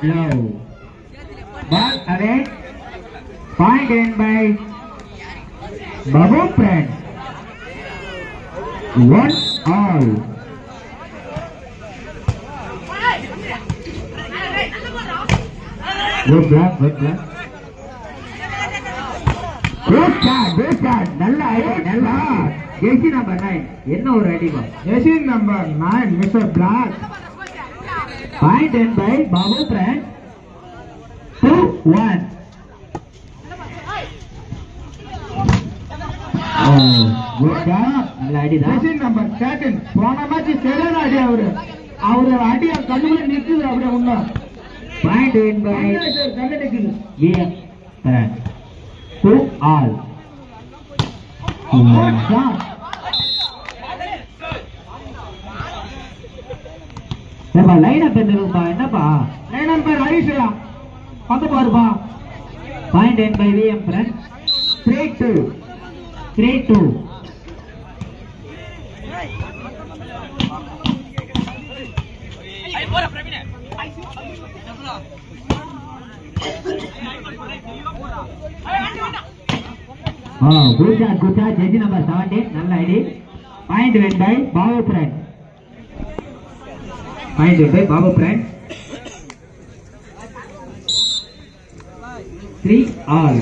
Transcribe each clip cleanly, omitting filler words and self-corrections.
low. Ball away. Point in by Babu friend. 1 all. Good block, good block. Good shot. Nalla idea, nalla. Jersey number 9. என்ன ஒரு அடிமா? Jersey number 9, Mr. Black. Point in by Babu friend. 2-1. Good job. நல்ல அடிதான். Jersey number 13. போன match சரியான அடி அவரு அடி கண்ணுல நிக்குது அப்படியே உள்ள. Point in by VM. 2 all. Good shot. நம்ம லைன் அப் பண்ணிருப்பா என்னப்பா லைன் அப் பேர் ஹரிஷா பக்க பாருப்பா point win by VM friend 3-2 good shot jersey number 17 நல்ல ஐடி point win by Babu friend Point by Babu friend. 3 all.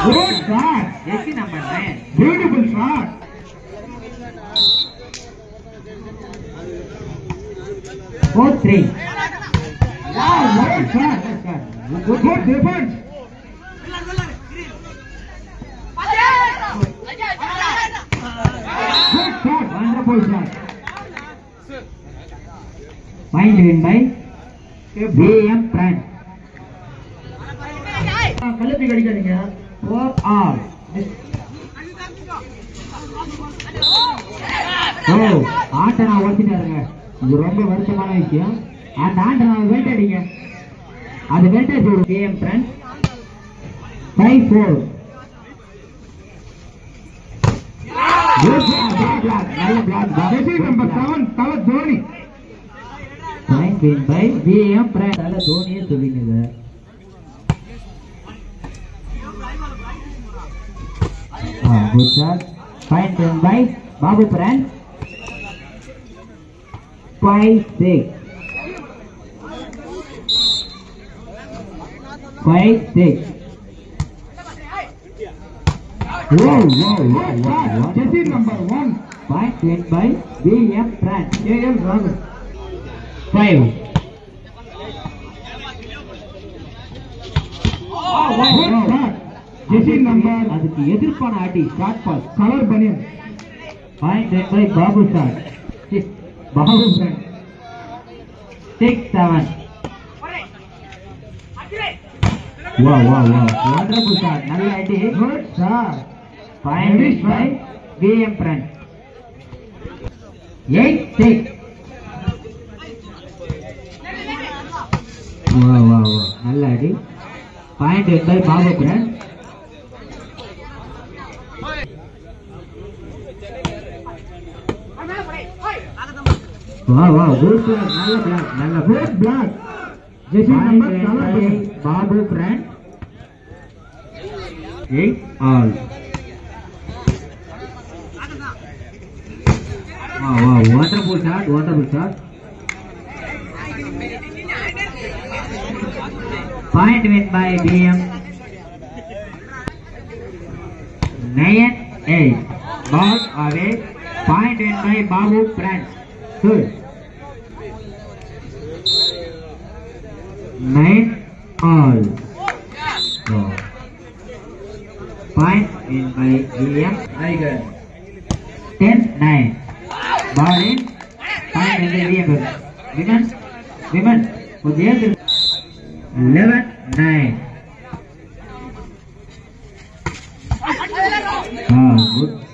Good shot. Jersey number 9. Beautiful shot. Four three. Wow, good shot. Good defense. Good shot, wonderful shot. Point win by VM friend. கழுத்து கடிக்காதீங்க 4 all. Antenna ஓட்டிட்டாருங்க இது ரொம்ப வருத்தமான விஷயம் அந்த antenna wait அடிங்க அது wait அடி VM friend 5-4. Good block. Nice block. Jersey number 7, Tala Dhoni. Point win by VM friend. Tala Dhoni is doing it. Good shot. Point win by Babu friend. 5-6. 5-6. Wow. Jersey number 1. Point win by VM friend. KL Rahul. 5. Jersey number. அதுக்கு எதிர்ப்பான அடி short pass colour பனியன். Point win by Babu shot. Babu friend. 6-7. Wow. Wonderful shot. நல்ல அடி. Good shot. Point by VM friend. 8-6. Wow. நல்ல அடி. Point by Babu friend. Wow. Good shot. நல்ல good block. Jersey number by Babu friend. 8 all. Wow. Wonderful shot. Point win by BM. 9-8. Ball away. Point win by Babu friend. Good. 9 all. Point win by BM. Tiger. 10-9. Ball in. Point win by BM. Women. 11-9.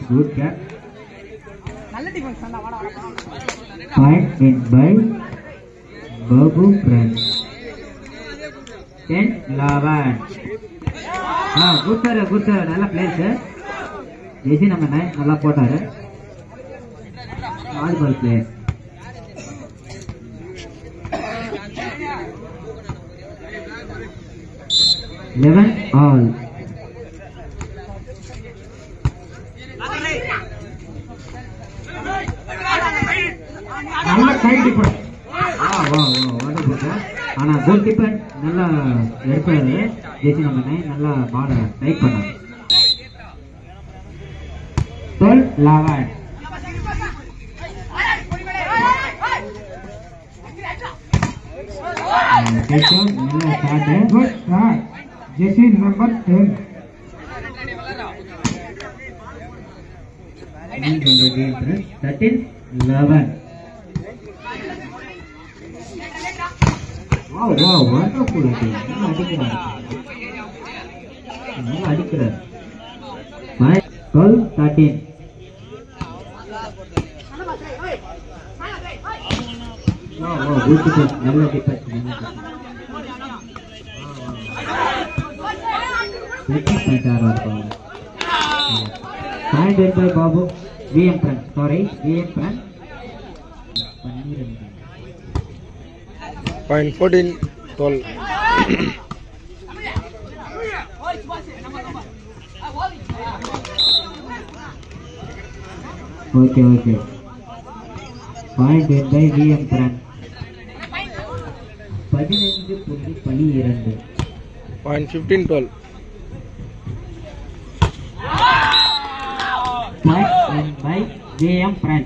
Good catch. Point win by Babu friend. 10-11. Good sir. நல்ல place. Jaish நம்ம 9 நல்லா போட்டாரு. volleyball player. Eleven all. நல்ல கை tiffin. ஆனா goal keeper நல்லா எடுப்பாரு. Jersey number 9 நல்லா பால type பண்ணாரு. 12-11. நல்லா start. Good start. Jersey number 10. in the game press 13-11. Wow, wonderful team. நல்லா அடிக்கிறார். 12-13. Good defense. நல்ல defense. Point win by Babu. VM Pran. Sorry, VM Pran. Point 14-12. Okay. Point win by VM Pran. 15.12. Point 15-12. Point win by VM Pran.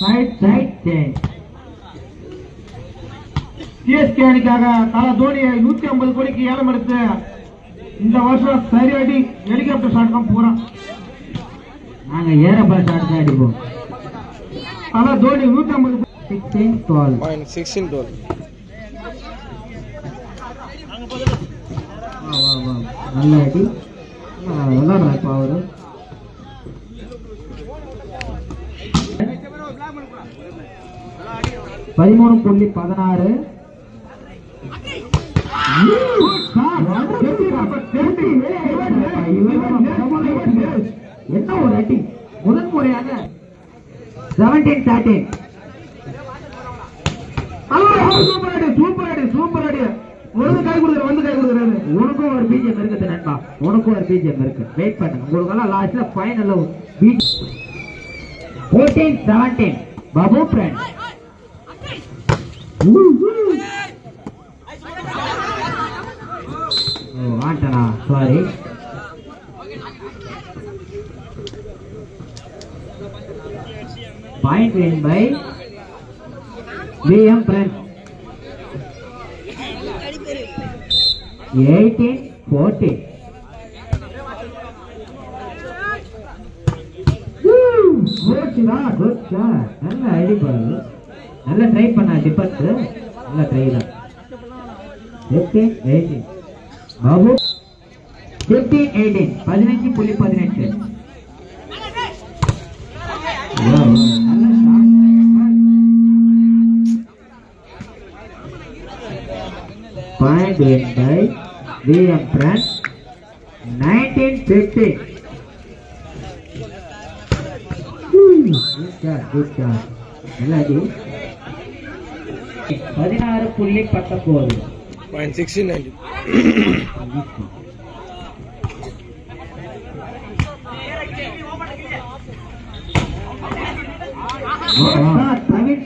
Side change. CSK அணிக்காக தல தோனியை 150 கோடிக்கு ஏலம் எடுத்து இந்த வருஷம் சரியாடி ஹெலிகாப்டர் ஷாட் தான் போறோம். நாங்க ஏரபா ஷாட் தான் அடிப்போம். தல தோனி 150. 16-12. Point 16-12. நல்ல அடி. விளாடுறா இப்போ அவரு. $13.16. என்ன ஒரு அடி. முதன்முறையாக 17-13. சூப்பர் அடி. வந்து கை கொடுக்குறாரு. உனக்கும் ஒரு பிஜிஎம் இருக்குது நண்பா. உனக்கும் ஒரு பிஜிஎம் இருக்கு. வெயிட் பண்ணுங்க. உங்களுக்கெல்லாம் லாஸ்ட்ல ஃபைனல்ல 14-17. பாபு பிரான். ஆண்டனா sorry. Point win by VM Pran. 18-14. Good shot. நல்ல அடிபால். நல்ல ட்ரை பண்ணா டிபர்ஸ். நல்ல ட்ரை தான். 15-18. Babu 15-18. 15.18. Point win by VM Pran. 19-15. Good shot. நல்லா அடி. 16.19. Point 16-19.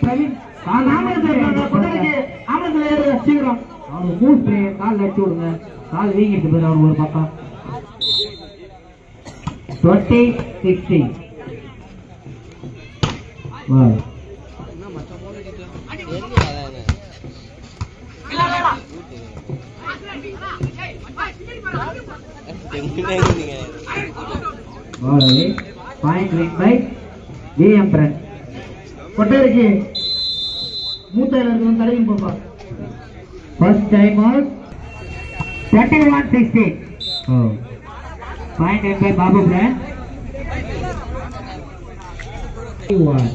பிரவீன் அவரு மூவ் கால் அடிச்சு விடுங்க. கால் வீங்கிட்டு போய் அவர் ஒரு பக்கம். 20-16. Point win by VM Pran. கொட்டைக்கு மூத்தையில இருக்கு தலையும் போப்பா. First time out. 31-16. Point win by Babu Pran. 31.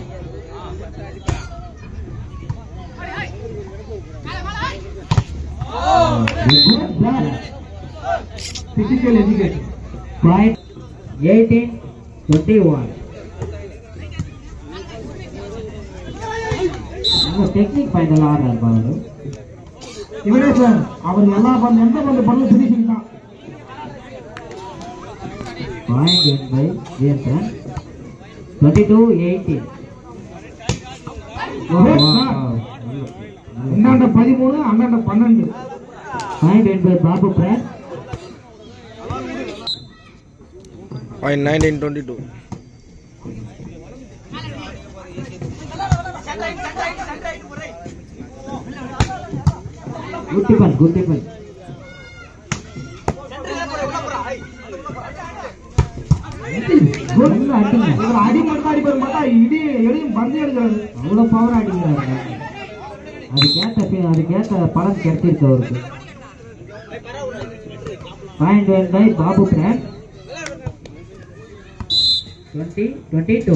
Physical education. Point 18-21. Technique point ஆடுறாரு பாரு. இவரே சார் அவர் எல்லா பண்ண எந்த பண்ண பிடிச்சிங் தான். Point win by VM 22-18. இந்தாண்ட 13 அந்தாண்ட 12. பாயிண்ட் வின் பை பாபு பிரான். Point 19-22. Good defense, good defense. இவர் அடி மட்டும் அடிப்பாரு மாட்டா இடி எடையும் பந்து எடுக்கிறாரு. அவ்வளவு பவர் அடிக்கிறாரு. அதுக்கேற்ற பலன் கிடைச்சிருக்கு அவருக்கு. பாயிண்ட் வின் பை பாபு பிரான் 20-22.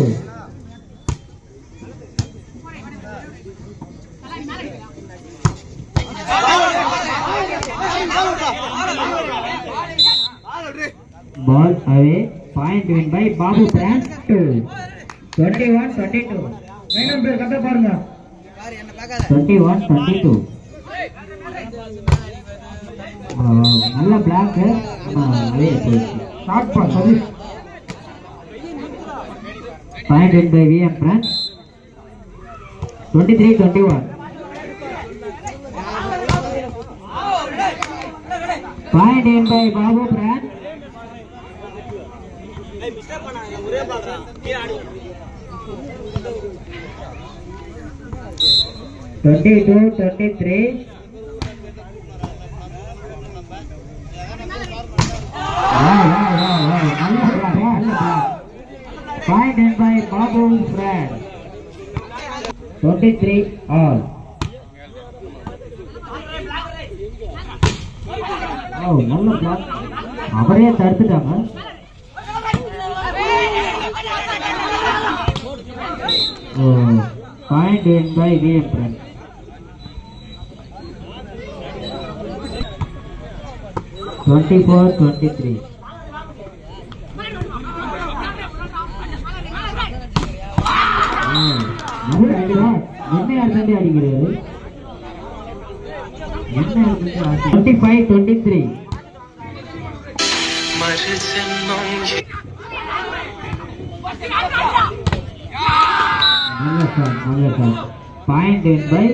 Ball away. Point win by Babu Brand 2. 21-22. மைனம் பேர் கட்ட பாருங்க. 21-22. நல்ல பிளாக் away போயிடுச்சு. Shot pass Satish. Point win by VM Brand 23-21. Point win by Babu Brand 22-23. Point win by Babu Brand 23-all. நல்ல பிளாக். அவரே தடுத்துட்டாங்க. Point win by VM Brand 24-23. என்ன அடிக்கிறாரு? 25-23. Point win by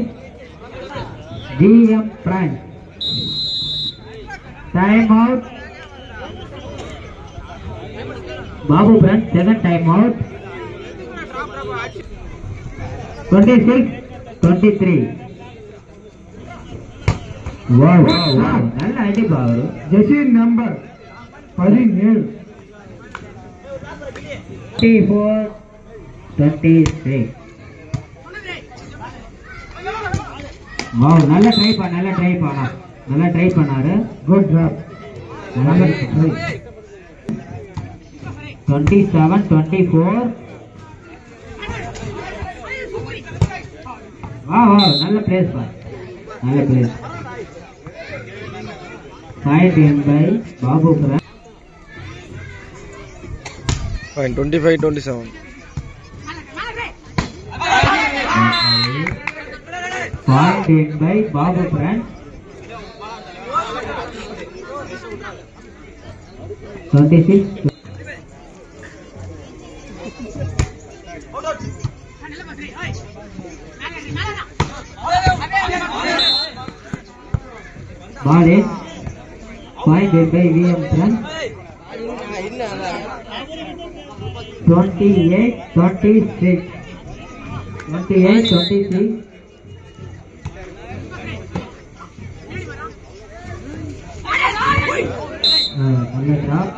VM Brand. Time out. Babu Brand second time out. 26-23. Wow. நல்ல அடி பாரு. ஜெசி number 17. 24-23. Wow, நல்ல try பண்ணாரு. Good job. 27-24. Wow, நல்ல place. Point win by Babu Brand. Point 25-27. Point win by Babu Brand 26. Ball is point win by VM Brand 28-26. 28-26. நல்ல drop.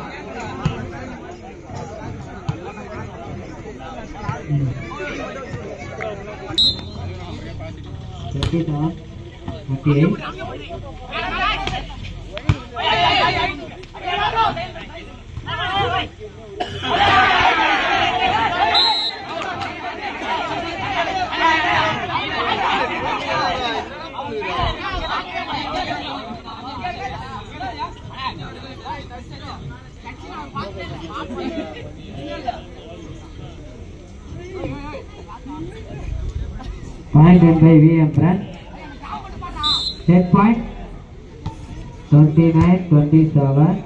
Point win by VM France. Set point 29-27.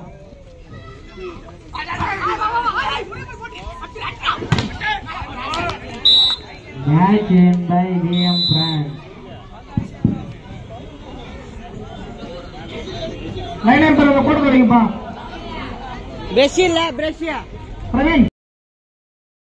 Match win by VM France. Line number போட்டு வரீங்கப்பா Brescia Praveen